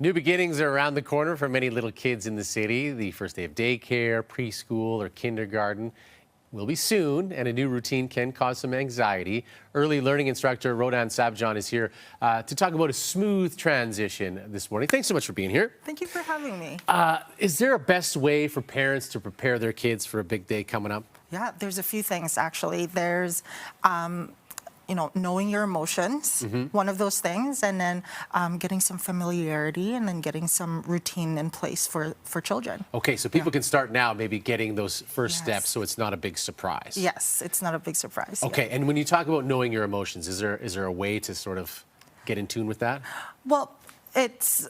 New beginnings are around the corner for many little kids in the city. The first day of daycare, preschool, or kindergarten will be soon, and a new routine can cause some anxiety. Early learning instructor Rodan Sabejon is here to talk about a smooth transition this morning. Thanks so much for being here. Thank you for having me. Is there a best way for parents to prepare their kids for a big day coming up? Yeah, there's a few things actually. There's knowing your emotions, one of those things, and then getting some familiarity and then getting some routine in place for children. Okay, so people can start now maybe getting those first steps so it's not a big surprise. Yes, it's not a big surprise. Okay, and when you talk about knowing your emotions, is there a way to sort of get in tune with that? Well, it's,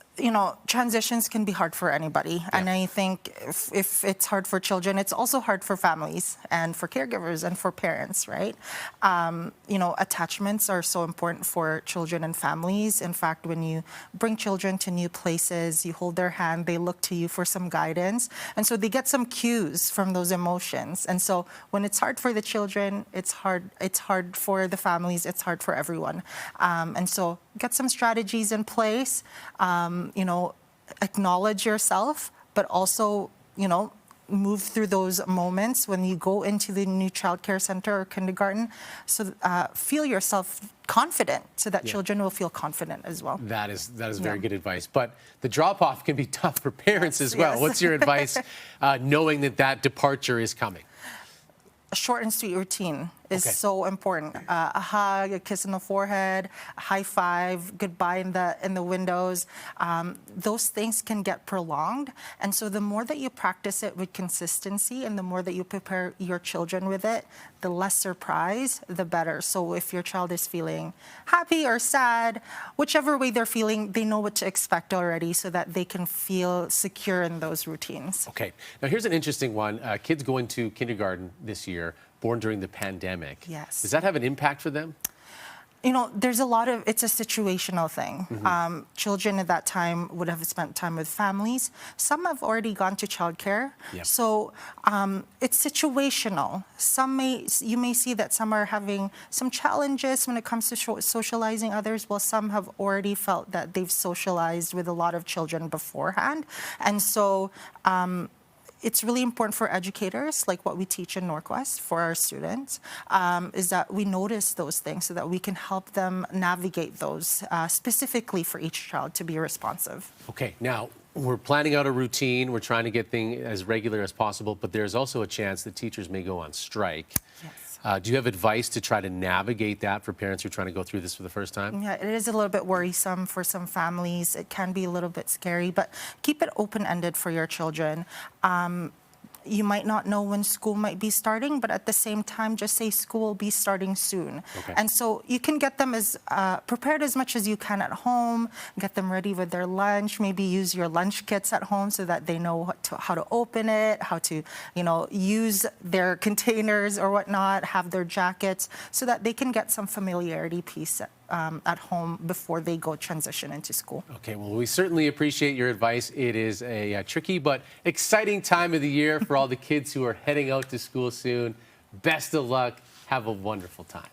transitions can be hard for anybody. Yeah. And I think if it's hard for children, it's also hard for families and for caregivers and for parents, right? Attachments are so important for children and families. In fact, when you bring children to new places, you hold their hand, they look to you for some guidance. And so they get some cues from those emotions. And so when it's hard for the children, it's hard for the families, it's hard for everyone. And so get some strategies in place. Acknowledge yourself, but also, move through those moments when you go into the new child care center or kindergarten. So feel yourself confident so that children will feel confident as well. That is very good advice. But the drop-off can be tough for parents as well. Yes. What's your advice knowing that departure is coming? A short and sweet routine is so important. A hug, a kiss on the forehead, a high five, goodbye in the windows. Those things can get prolonged. And so the more that you practice it with consistency and the more that you prepare your children with it, the less surprise, the better. So if your child is feeling happy or sad, whichever way they're feeling, they know what to expect already so that they can feel secure in those routines. Okay. Now here's an interesting one. Kids going to kindergarten this year, born during the pandemic. Yes. Does that have an impact for them? There's it's a situational thing. Children at that time would have spent time with families. Some have already gone to childcare. Yep. So it's situational. You may see that some are having some challenges when it comes to socializing others, while some have already felt that they've socialized with a lot of children beforehand. And so it's really important for educators, like what we teach in Norquest for our students, is that we notice those things so that we can help them navigate those specifically for each child to be responsive. Okay, now we're planning out a routine. We're trying to get things as regular as possible, but there's also a chance that teachers may go on strike. Yes. Do you have advice to try to navigate that for parents who are trying to go through this for the first time? Yeah, it is a little bit worrisome for some families. It can be a little bit scary, but keep it open-ended for your children. You might not know when school might be starting, but at the same time, just say school will be starting soon. Okay. And so you can get them as prepared as much as you can at home, get them ready with their lunch, maybe use your lunch kits at home so that they know how to open it, how to, use their containers or whatnot, have their jackets, so that they can get some familiarity piece at home before they go transition into school. Okay, well, we certainly appreciate your advice. It is a tricky but exciting time of the year for all the kids who are heading out to school soon. Best of luck. Have a wonderful time.